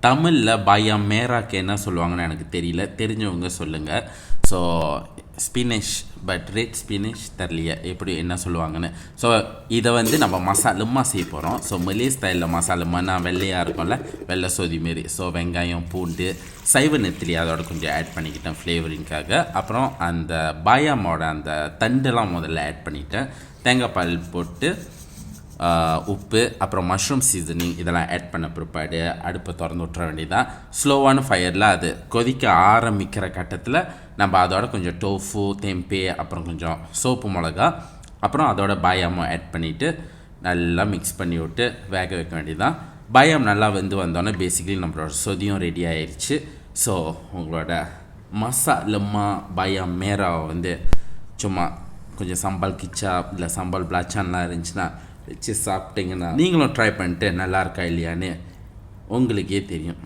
தமிழில் பாயா மேராக்கு என்ன சொல்லுவாங்கன்னு எனக்கு தெரியல, தெரிஞ்சவங்க சொல்லுங்கள். ஸோ ஸ்பினிஷ், பட் ரெட் ஸ்பினிஷ் தெரியலையே எப்படி என்ன சொல்லுவாங்கன்னு. ஸோ இதை வந்து நம்ம மசாலுமா செய்ய போகிறோம். ஸோ மலே ஸ்டைலில் மசாலுமானா வெள்ளையாக இருக்கும்ல, வெள்ளை சோதி மாரி. ஸோ வெங்காயம், பூண்டு, சைவ நெத்திலி அதோட கொஞ்சம் ஆட் பண்ணிக்கிட்டேன் ஃப்ளேவரிங்காக. அப்புறம் அந்த பாயாமோட அந்த தண்டெல்லாம் முதல்ல ஆட் பண்ணிட்டேன். தேங்காய் பால் போட்டு உப்பு, அப்புறம் மஷ்ரூம் சீசனிங் இதெல்லாம் ஆட் பண்ண பிற்பாடு அடுப்பை திறந்து விட்டுற வேண்டியதான். ஸ்லோவான ஃபயரில் அது கொதிக்க ஆரம்பிக்கிற கட்டத்தில் நம்ம அதோட கொஞ்சம் டோஃபு, தெம்பே, அப்புறம் கொஞ்சம் சோப்பு மிளகா, அப்புறம் அதோட பாயாமும் ஆட் பண்ணிவிட்டு நல்லா மிக்ஸ் பண்ணி விட்டு வேக வைக்க வேண்டியதான். பாயாம் நல்லா வெந்து வந்தோடனே பேசிக்கலி நம்மளோட சொதியும் ரெடி ஆயிடுச்சு. ஸோ உங்களோட மசாலம்மா பாயாம் மேராவை வந்து சும்மா கொஞ்சம் சம்பால் கிச்சா இல்லை சம்பால் பிளாச்சான்லாம் இருந்துச்சுன்னா வச்சு சாப்பிட்டீங்கன்னா நீங்களும் ட்ரை பண்ணிட்டு நல்லா இருக்கா இல்லையான்னு உங்களுக்கே தெரியும்.